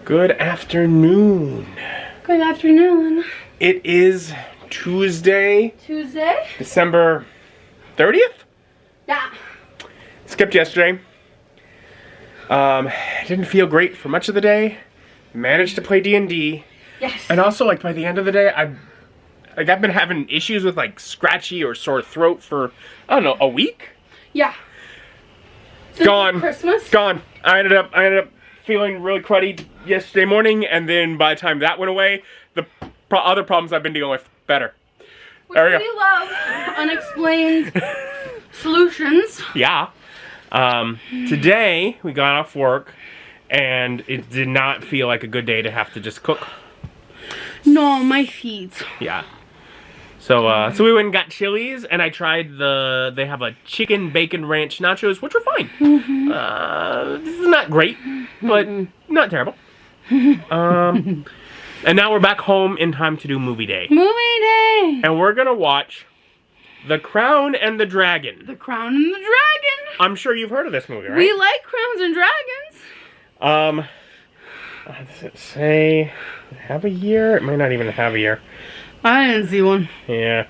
Good afternoon. Good afternoon. It is Tuesday, December 30th? Yeah. Skipped yesterday. Didn't feel great for much of the day. Managed to play D&D. Yes. And also, like, by the end of the day, I've been having issues with, like, scratchy or sore throat for, I don't know, a week? Yeah. Since Gone. Christmas? Gone. I ended up feeling really cruddy yesterday morning, and then by the time that went away, the other problems I've been dealing with better. Which we love. Unexplained solutions. Yeah. Today, we got off work, and it did not feel like a good day to have to just cook. No, my feet. Yeah. So we went and got Chili's, and I tried they have a chicken bacon ranch nachos, which were fine. This is not great, but not terrible. And now we're back home in time to do movie day. Movie day! And we're gonna watch The Crown and the Dragon. The Crown and the Dragon! I'm sure you've heard of this movie, right? We like crowns and dragons. Does it say have a year? It might not even have a year. I didn't see one. Yeah.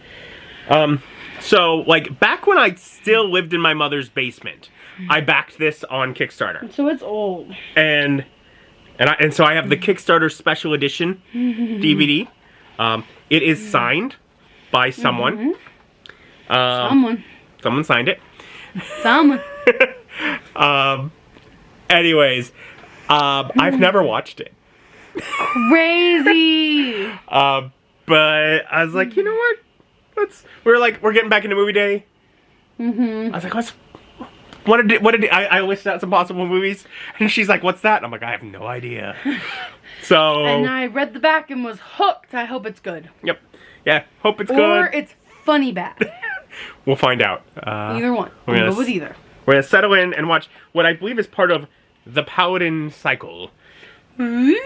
So, like, back when I still lived in my mother's basement, I backed this on Kickstarter. So it's old. And so I have the Kickstarter Special Edition DVD. It is signed by someone. Someone signed it. Someone. Anyways, I've never watched it. Crazy! But I was like, you know what? We're getting back into movie day. I was like, I listed out some possible movies, and she's like, what's that? And I'm like, I have no idea. So. And I read the back and was hooked. I hope it's good. Yep. Yeah. Hope it's good. Or it's funny bad. We'll find out. Either one. We'll go with either. We're gonna settle in and watch what I believe is part of the Paladin cycle. I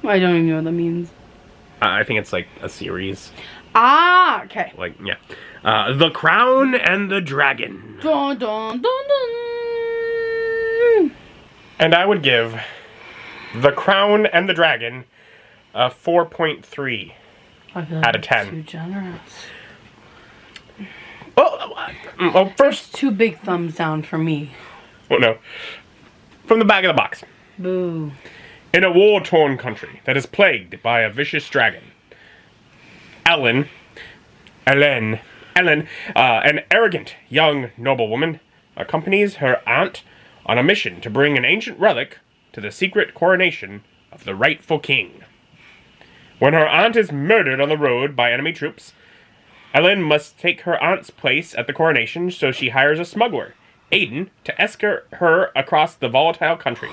don't even know what that means. I think it's like a series. Ah, okay. Like, yeah. The Crown and the Dragon. Dun, dun, dun, dun. And I would give The Crown and the Dragon a 4.3 out of 10. Too generous. Well, first... 2 big thumbs down for me. Oh, no. From the back of the box. Boo. In a war-torn country that is plagued by a vicious dragon, Ellen, an arrogant young noblewoman, accompanies her aunt on a mission to bring an ancient relic to the secret coronation of the rightful king. When her aunt is murdered on the road by enemy troops, Ellen must take her aunt's place at the coronation, so she hires a smuggler, Aiden, to escort her across the volatile country.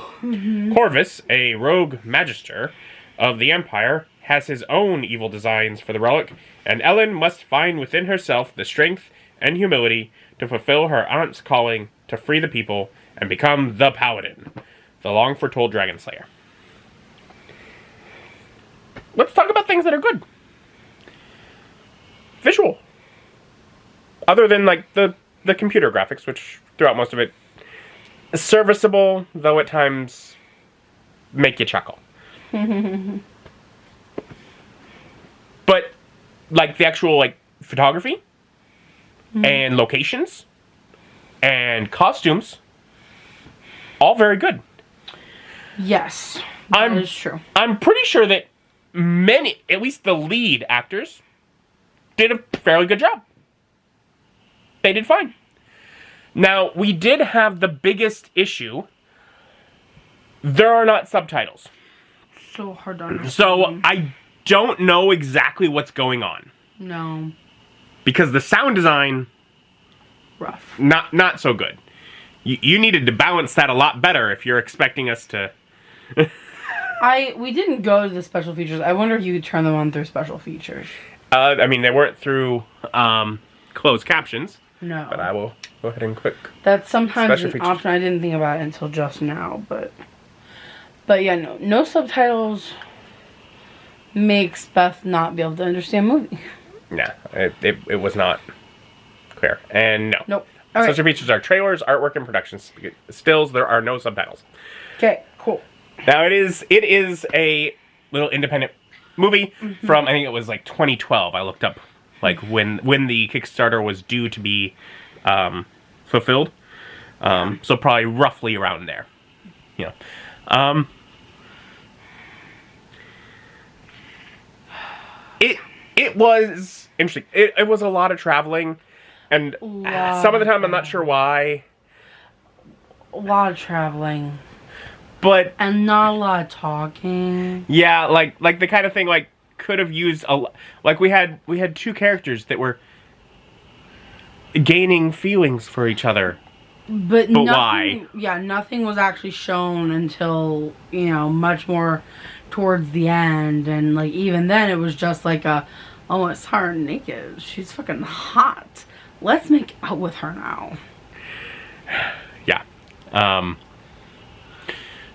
Corvus, a rogue magister of the Empire, has his own evil designs for the relic, and Ellen must find within herself the strength and humility to fulfill her aunt's calling to free the people and become the Paladin, the long-foretold dragon slayer. Let's talk about things that are good. Visual. Other than, like, the computer graphics, which throughout most of it is serviceable, though at times make you chuckle. But, like, the actual, like, photography and locations and costumes, all very good. Yes, that is true. I'm pretty sure that many, at least the lead actors, did a fairly good job. They did fine. Now, we did have the biggest issue. There are not subtitles. So hard to understand. So, I don't know exactly what's going on. No. Because the sound design... Rough. Not so good. You needed to balance that a lot better if you're expecting us to... We didn't go to the special features. I wonder if you could turn them on through special features. I mean, they weren't through closed captions. No. But I will go ahead and click. That's sometimes Special an features. option. I didn't think about it until just now, but yeah, no subtitles makes Beth not be able to understand movie. Yeah, it was not clear. And no. Nope. All right. Special features are trailers, artwork, and production stills. There are no subtitles. Okay, cool. Now it is a little independent movie from, I think it was like 2012. I looked up like when the Kickstarter was due to be fulfilled. So probably roughly around there. You know. It was interesting. It was a lot of traveling, and some of the time I'm not sure why. A lot of traveling. But and not a lot of talking. Yeah, like the kind of thing like could have used like we had two characters that were gaining feelings for each other. But nothing, why? Yeah, nothing was actually shown until, you know, much more towards the end, and like even then it was just like oh, it's her naked. She's fucking hot. Let's make out with her now. Yeah.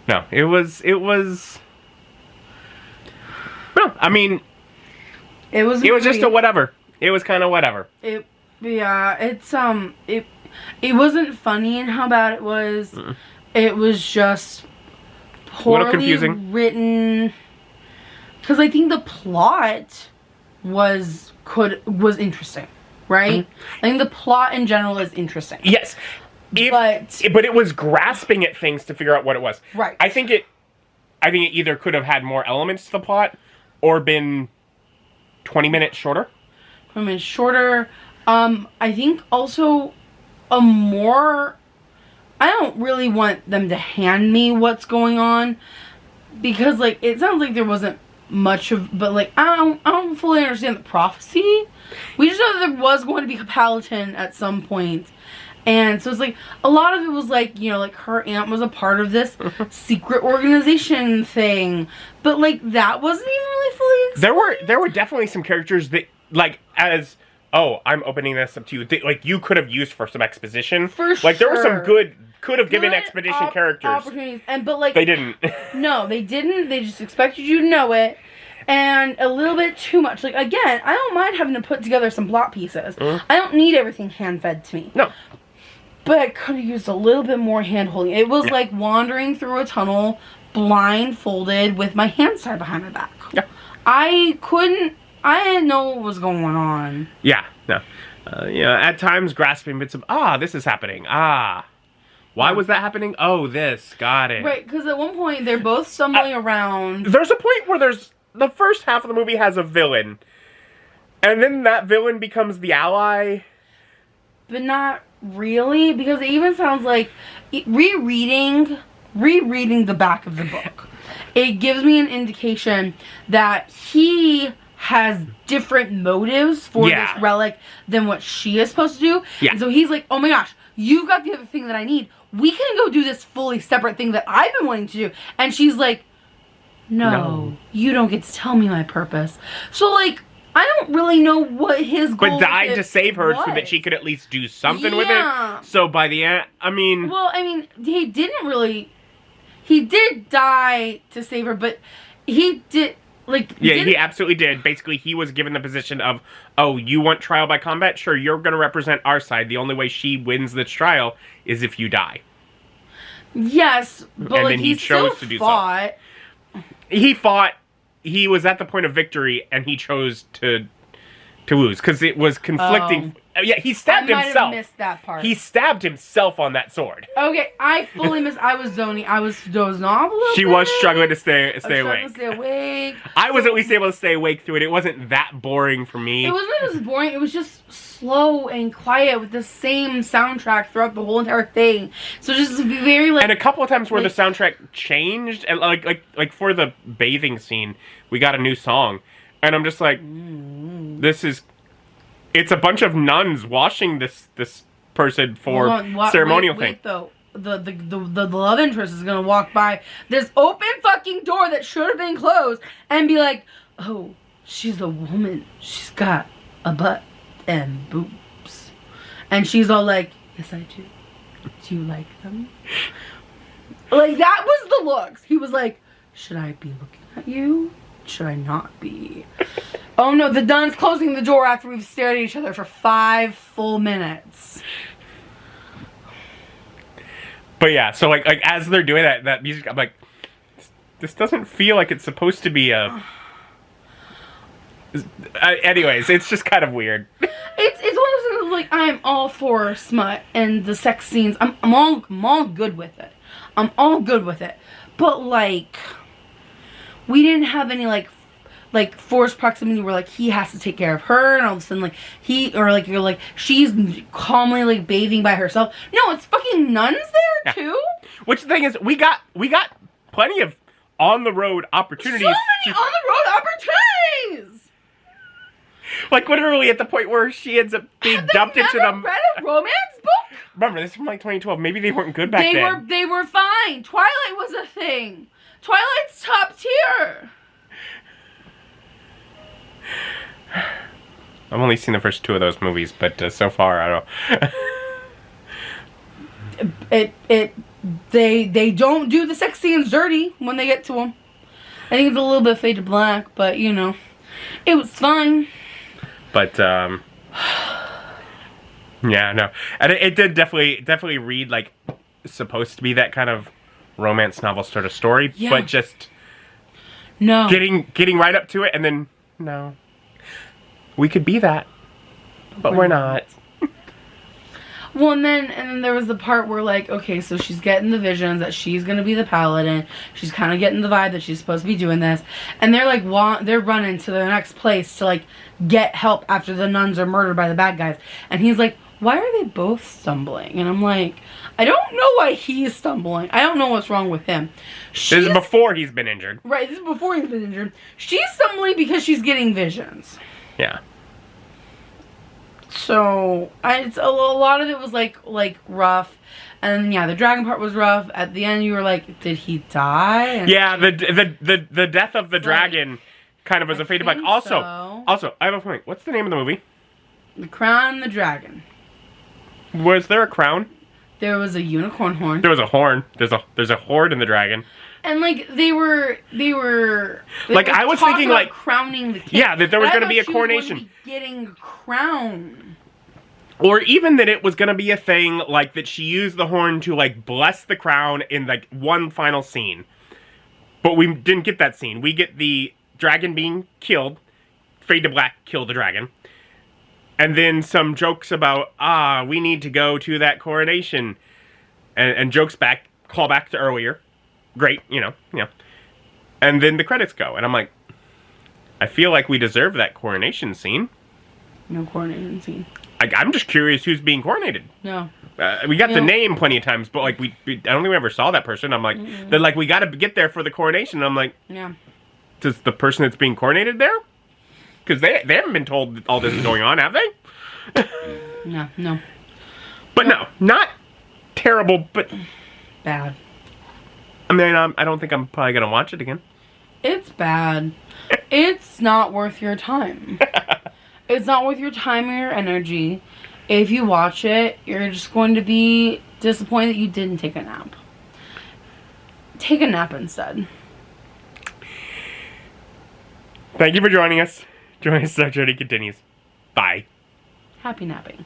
No, it was no, I mean it was just a whatever. It was kind of whatever. It wasn't funny in how bad it was. It was just poorly confusing. Written. Because I think the plot was interesting, right? I think the plot in general is interesting. Yes. But it was grasping at things to figure out what it was. Right. I think it either could have had more elements to the plot or been 20 minutes shorter. 20 minutes shorter. I think also I don't really want them to hand me what's going on, because like it sounds like there wasn't much of, but like I don't fully understand the prophecy. We just know that there was going to be a paladin at some point. And so it's like a lot of it was like, you know, like her aunt was a part of this secret organization thing, but like that wasn't even really fully explained. There were definitely some characters that like I'm opening this up to you. Like you could have used for some exposition. For like there were some sure. could have given expedition characters opportunities, but like they didn't. No, they didn't. They just expected you to know it. And a little bit too much. Like, again, I don't mind having to put together some plot pieces. I don't need everything hand-fed to me. No. But I could have used a little bit more hand-holding. It was like wandering through a tunnel, blindfolded, with my hands tied behind my back. Yeah. I didn't know what was going on. Yeah, no. At times grasping bits of, this is happening. Why was that happening? Oh, this. Got it. Right, because at one point, they're both stumbling around. There's a point where the first half of the movie has a villain. And then that villain becomes the ally. But not really, because it even sounds like rereading the back of the book. It gives me an indication that he has different motives for this relic than what she is supposed to do. Yeah. And so he's like, oh my gosh, you've got the other thing that I need. We can go do this fully separate thing that I've been wanting to do. And she's like, no, you don't get to tell me my purpose. So like, I don't really know what his goal But died to save her so that she could at least do something with it. So by the end, he did die to save her, but he did, like... he absolutely did. Basically, he was given the position of, oh, you want trial by combat? Sure, you're going to represent our side. The only way she wins this trial is if you die. Yes, but and like, then he chose to do so. He fought. He was at the point of victory, and he chose to lose because it was conflicting. Yeah, he stabbed himself. I might have missed that part. He stabbed himself on that sword. Okay, I fully missed. I was dozing off a little She bit. was struggling to stay awake. To stay awake. I was at least able to stay awake through it. It wasn't that boring for me. It wasn't just boring. It was just slow and quiet with the same soundtrack throughout the whole entire thing. So just very like. And a couple of times where the soundtrack changed, and like for the bathing scene, we got a new song, and I'm just like, this is. It's a bunch of nuns washing this person for ceremonial thing. Wait, though. The love interest is gonna walk by this open fucking door that should have been closed and be like, oh, she's a woman. She's got a butt and boobs. And she's all like, yes, I do. Do you like them? Like, that was the looks. He was like, should I be looking at you? Should I not be? Oh no, the nun's closing the door after we've stared at each other for 5 full minutes. But yeah, so like as they're doing that music, I'm like, this doesn't feel like it's supposed to be a. Anyways, it's just kind of weird. It's one of those things like I'm all for smut and the sex scenes. I'm all good with it. I'm all good with it. But like, we didn't have any like forced proximity where like he has to take care of her and all of a sudden like you're like she's calmly like bathing by herself. No, it's fucking nuns there too. Which the thing is, we got plenty of on the road opportunities. So many on the road opportunities. Like literally at the point where she ends up being dumped into them. Read a romance book? Remember, this is from like 2012. Maybe they weren't good back then. They were fine. Twilight was a thing. Twilight's top tier. I've only seen the first 2 of those movies, but so far I don't. They don't do the sex scenes dirty when they get to them. I think it's a little bit fade to black, but you know, it was fine. But yeah, no, and it did definitely read like supposed to be that kind of romance novel sort of story, yeah. But just no getting right up to it, and then no, we could be that, but we're not. Well, and then there was the part where like, okay, so she's getting the visions that she's gonna be the paladin. She's kind of getting the vibe that she's supposed to be doing this, and they're like, they're running to the next place to like get help after the nuns are murdered by the bad guys. And he's like, why are they both stumbling? And I'm like, I don't know why he's stumbling. I don't know what's wrong with him. This is before he's been injured. Right, this is before he's been injured. She's stumbling because she's getting visions. Yeah. So, it's a lot of it was like rough, and then, yeah, the dragon part was rough. At the end, you were like, did he die? And yeah, the death of the dragon kind of was a fade to black. Also, I have a point. What's the name of the movie? The Crown and the Dragon. Was there a crown? There was a unicorn horn. There was a horn. There's a horde in the dragon. And like they were like I was thinking like crowning the king. Yeah, that there was going to be a coronation. Was getting a crown. Or even that it was going to be a thing like that she used the horn to like bless the crown in like one final scene. But we didn't get that scene. We get the dragon being killed. Fade to black, kill the dragon. And then some jokes about, we need to go to that coronation. And jokes back, call back to earlier. Great, you know. And then the credits go. And I'm like, I feel like we deserve that coronation scene. No coronation scene. I'm just curious who's being coronated. No. We got the name plenty of times, but like I don't think we ever saw that person. I'm like, they're like, we got to get there for the coronation. And I'm like, yeah. Does the person that's being coronated there? Because they haven't been told that all this is going on, have they? No. But no, not terrible, but bad. I mean, I don't think I'm probably gonna watch it again. It's bad. It's not worth your time. It's not worth your time or your energy. If you watch it, you're just going to be disappointed that you didn't take a nap. Take a nap instead. Thank you for joining us. Join us as our journey continues. Bye. Happy napping.